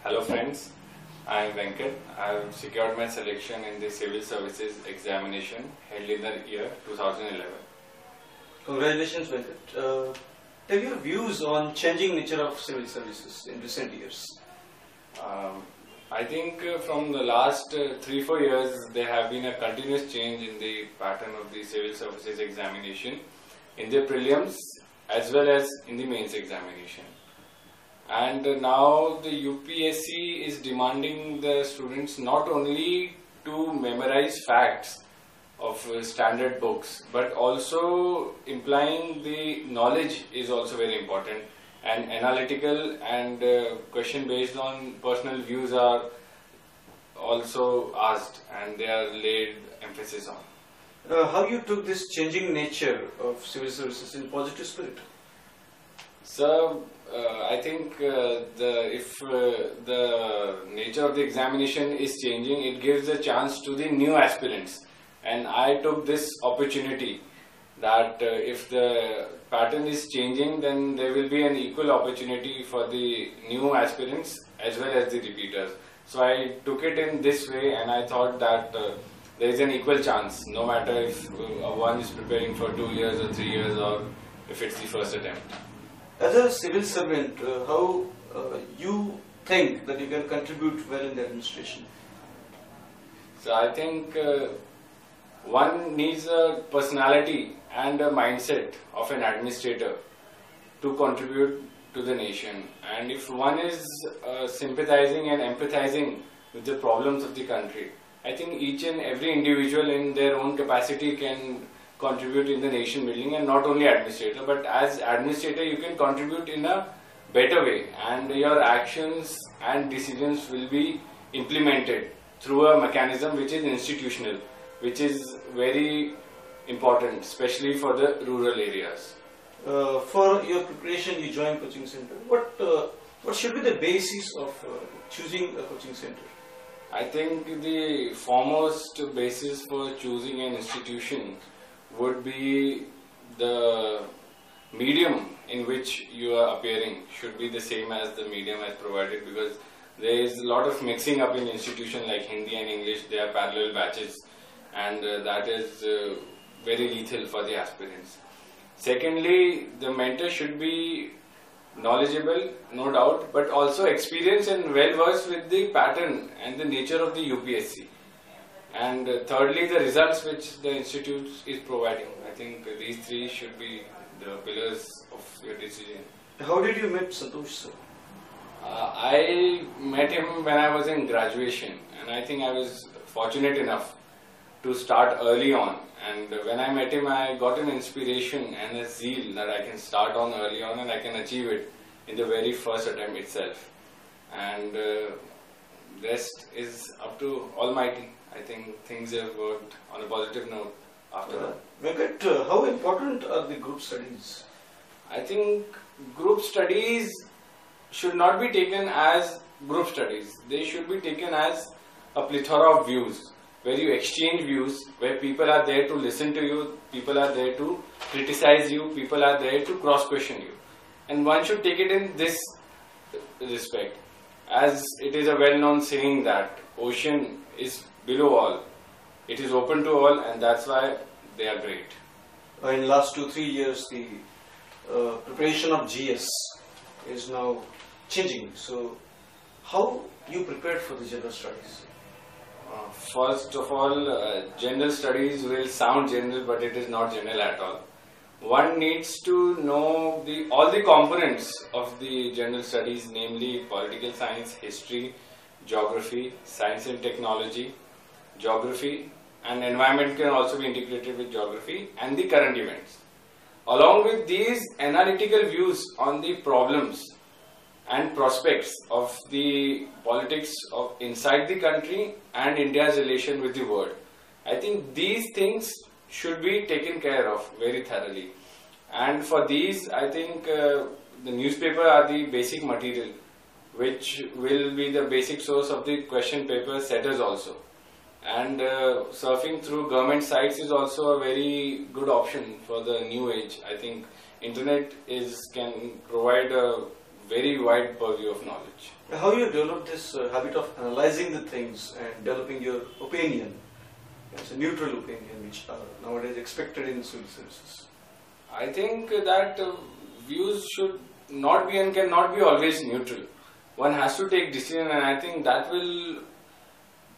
Hello friends, I am Venkat. I have secured my selection in the Civil Services examination held in the year 2011. Congratulations, Venkat. Tell your views on changing nature of civil services in recent years. I think from the last 3-4 years there have been a continuous change in the pattern of the Civil Services examination in the prelims as well as in the mains examination. And now the UPSC is demanding the students not only to memorize facts of standard books, but also implying the knowledge is also very important, and analytical and question based on personal views are also asked and they are laid emphasis on. How you took this changing nature of civil services in positive spirit? So, I think if the nature of the examination is changing, it gives a chance to the new aspirants, and I took this opportunity that if the pattern is changing, then there will be an equal opportunity for the new aspirants as well as the repeaters. So I took it in this way, and I thought that there is an equal chance, no matter if one is preparing for 2 years or 3 years or if it's the first attempt. As a civil servant, how you think that you can contribute well in the administration? So I think one needs a personality and a mindset of an administrator to contribute to the nation. And if one is sympathizing and empathizing with the problems of the country, I think each and every individual in their own capacity can contribute in the nation building, and not only administrator, but as administrator you can contribute in a better way, and your actions and decisions will be implemented through a mechanism which is institutional, which is very important, especially for the rural areas. For your preparation, you joined coaching center. What should be the basis of choosing a coaching center? I think the foremost basis for choosing an institution would be the medium in which you are appearing should be the same as the medium as provided, because there is a lot of mixing up in institutions like Hindi and English. They are parallel batches, and that is very lethal for the aspirants. Secondly, the mentor should be knowledgeable, no doubt, but also experienced and well versed with the pattern and the nature of the UPSC. And thirdly, the results which the institute is providing. I think these three should be the pillars of your decision. How did you meet Santosh sir? I met him when I was in graduation, and I think I was fortunate enough to start early on. And when I met him, I got an inspiration and a zeal that I can start on early on and I can achieve it in the very first attempt itself. And rest is up to Almighty. I think things have worked on a positive note after that. Venkat, how important are the group studies? I think group studies should not be taken as group studies. They should be taken as a plethora of views, where you exchange views, where people are there to listen to you, people are there to criticize you, people are there to cross-question you. And one should take it in this respect, as it is a well-known saying that ocean is below all. It is open to all, and that's why they are great. In last 2-3 years, the preparation of GS is now changing. So, how you prepared for the general studies? First of all, general studies will sound general, but it is not general at all. One needs to know all the components of the general studies, namely political science, history, geography, science and technology, geography, and environment can also be integrated with geography, and the current events. Along with these analytical views on the problems and prospects of the politics of inside the country and India's relation with the world. I think these things should be taken care of very thoroughly. And for these, I think the newspaper are the basic material, which will be the basic source of the question paper setters also. And surfing through government sites is also a very good option for the new age. I think internet can provide a very wide purview of knowledge. How you develop this habit of analyzing the things and developing your opinion? It's a neutral opinion which are nowadays expected in civil services. I think that views should not be and cannot be always neutral. One has to take decision, and I think that will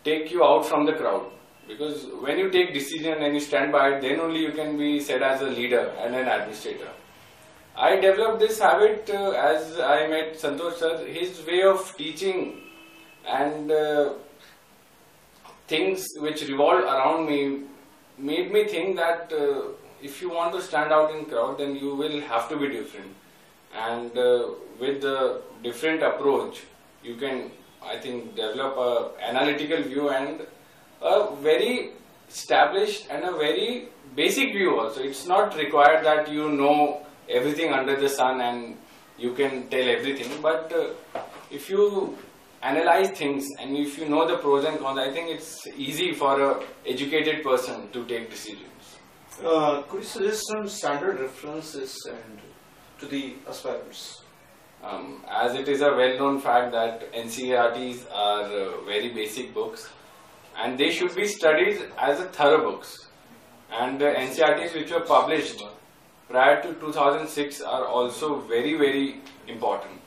take you out from the crowd. Because when you take decision and you stand by it, then only you can be said as a leader and an administrator. I developed this habit as I met Santosh sir. His way of teaching and things which revolved around me made me think that if you want to stand out in crowd, then you will have to be different. And with the different approach, you can, I think, develop an analytical view and a very established and a very basic view also. It's not required that you know everything under the sun and you can tell everything, but if you analyze things and if you know the pros and cons, I think it's easy for an educated person to take decisions. Could you suggest some standard references and to the aspirants? As it is a well-known fact that NCERTs are very basic books and they should be studied as a thorough books, and the NCERTs which were published prior to 2006 are also very important.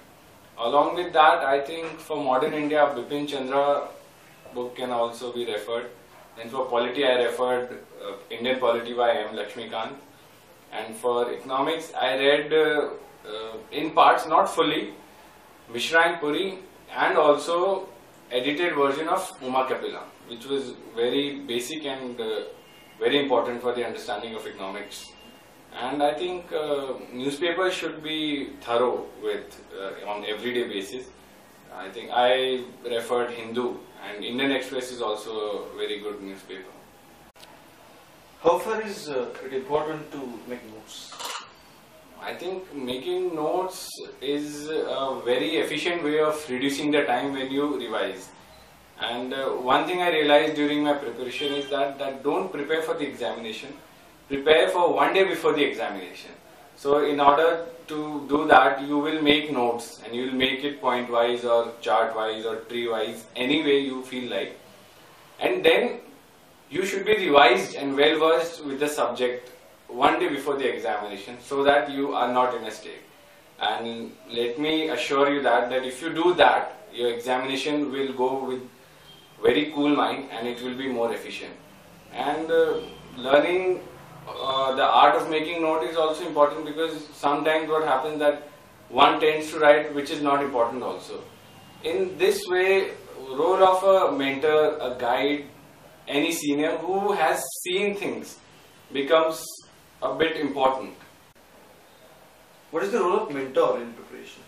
Along with that, I think for modern India, Bipin Chandra book can also be referred. And for polity, I referred Indian Polity by M. Lakshmikant. And for economics, I read in parts, not fully, Mishra and Puri, and also edited version of Uma Kapila, which was very basic and very important for the understanding of economics. And I think newspapers should be thorough with on everyday basis. I think I referred Hindu, and Indian Express is also a very good newspaper. How far is it important to make notes? I think making notes is a very efficient way of reducing the time when you revise. And one thing I realized during my preparation is that don't prepare for the examination. Prepare for one day before the examination. So in order to do that, you will make notes and you will make it point wise or chart wise or tree wise, any way you feel like. And then you should be revised and well versed with the subject one day before the examination so that you are not in a state. And let me assure you that if you do that, your examination will go with very cool mind and it will be more efficient. And learning the art of making note is also important, because sometimes what happens that one tends to write which is not important also. In this way, role of a mentor, a guide, any senior who has seen things becomes a bit important. What is the role of mentor in preparation?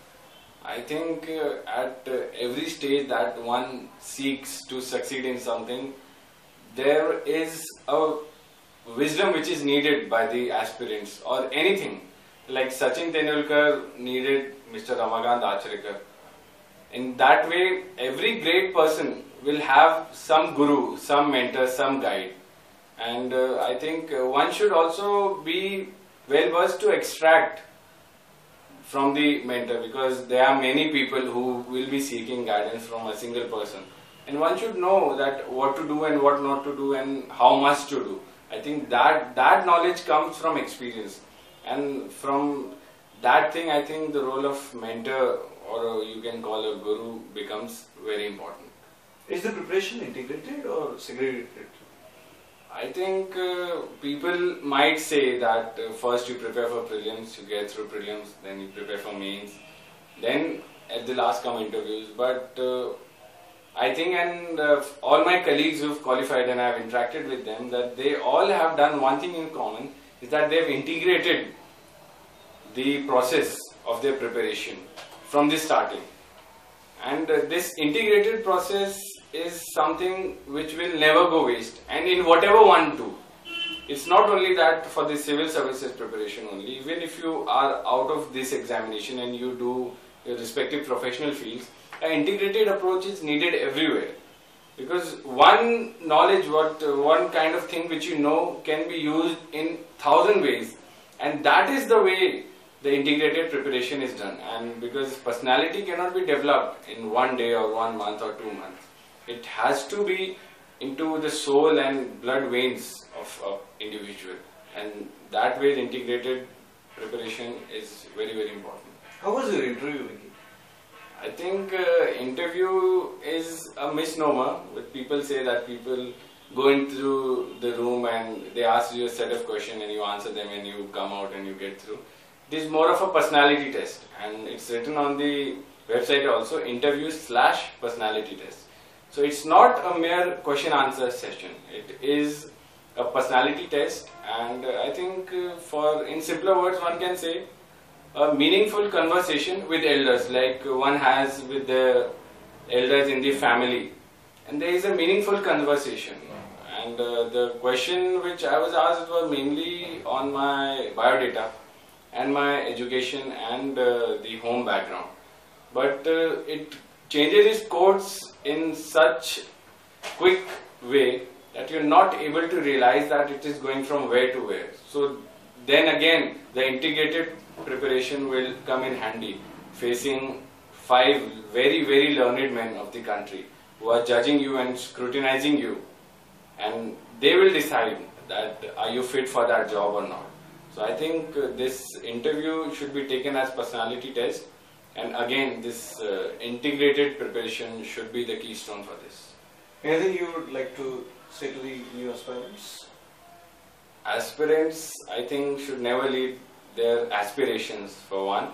I think at every stage that one seeks to succeed in something, there is a wisdom which is needed by the aspirants or anything. Like Sachin Tendulkar needed Mr. Ramakant Achrekar. In that way, every great person will have some guru, some mentor, some guide. And I think one should also be well versed to extract from the mentor, because there are many people who will be seeking guidance from a single person. And one should know that what to do and what not to do and how much to do. I think that knowledge comes from experience, and from that thing I think the role of mentor, or you can call a guru, becomes very important. Is the preparation integrated or segregated? I think people might say that first you prepare for prelims, you get through prelims, then you prepare for mains, then at the last come interviews. But I think, and all my colleagues who've qualified and I have interacted with them, that they all have done one thing in common, is that they've integrated the process of their preparation from the starting. And this integrated process is something which will never go waste, and in whatever one do. It's not only that for the civil services preparation only, even if you are out of this examination and you do your respective professional fields, an integrated approach is needed everywhere, because one knowledge, one kind of thing which you know can be used in 1,000 ways, and that is the way the integrated preparation is done. And because personality cannot be developed in 1 day or 1 month or 2 months, it has to be into the soul and blood veins of an individual, and that way the integrated preparation is very, very important. How was your interview, Vicky? I think interview is a misnomer. But people say that people go into the room and they ask you a set of questions and you answer them and you come out and you get through. It is more of a personality test, and it's written on the website also, interview/personality test. So it's not a mere question answer session. It is a personality test, and I think in simpler words one can say a meaningful conversation with elders, like one has with the elders in the family, and there is a meaningful conversation. And the question which I was asked was mainly on my biodata and my education and the home background, but it changes its course in such quick way that you're not able to realize that it is going from where to where. So then again the integrated preparation will come in handy, facing 5 very, very learned men of the country who are judging you and scrutinizing you, and they will decide that are you fit for that job or not. So I think this interview should be taken as personality test, and again this integrated preparation should be the keystone for this. Anything you would like to say to the new aspirants? Aspirants, I think, should never leave their aspirations for one,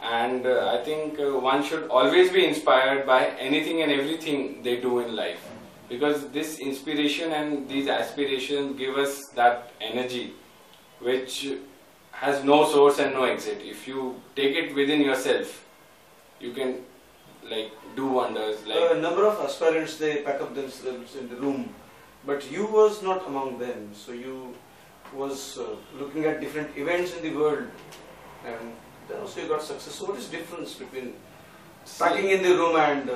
and I think one should always be inspired by anything and everything they do in life, because this inspiration and these aspirations give us that energy which has no source and no exit. If you take it within yourself, you can do wonders. A number of aspirants, they pack up themselves in the room, but you was not among them. So you was looking at different events in the world, and then also you got success. So what is the difference between packing in the room and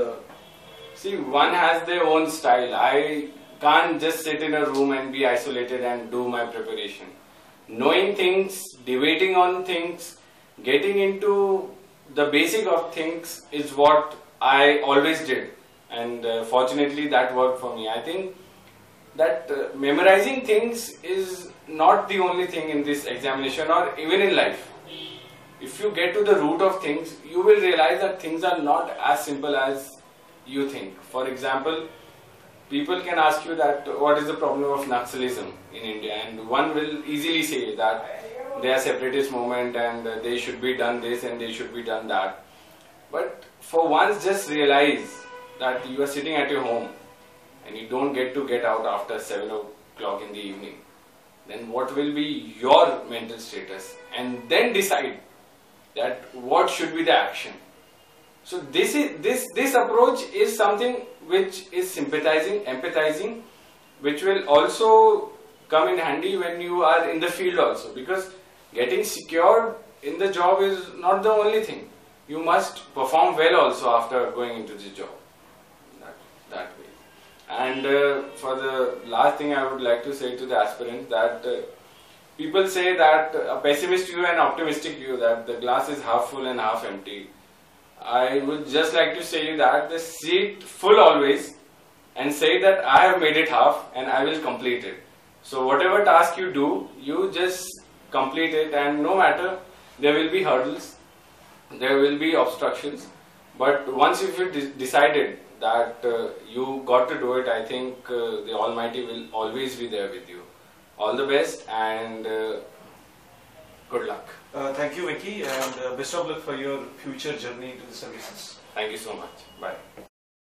see, one has their own style. I can't just sit in a room and be isolated and do my preparation. Knowing things, debating on things, getting into the basic of things is what I always did, and fortunately that worked for me. I think that memorizing things is not the only thing in this examination or even in life. If you get to the root of things, you will realize that things are not as simple as you think. For example, people can ask you that what is the problem of Naxalism in India, and one will easily say that they are separatist movement and they should be done this and they should be done that. But for once, just realize that you are sitting at your home and you don't get to get out after 7 o'clock in the evening. Then what will be your mental status, and then decide that what should be the action. So this approach is something which is sympathizing, empathizing, which will also come in handy when you are in the field also, because getting secured in the job is not the only thing. You must perform well also after going into the job, that way. And for the last thing, I would like to say to the aspirants that people say that a pessimist view and optimistic view, that the glass is half full and half empty. I would just like to say that the seat full always, and say that I have made it half and I will complete it. So whatever task you do, you just complete it, and no matter, there will be hurdles, there will be obstructions, but once you decided that you got to do it, I think the Almighty will always be there with you. All the best, and good luck. Thank you, Vicky, and best of luck for your future journey into the services. Thank you so much. Bye.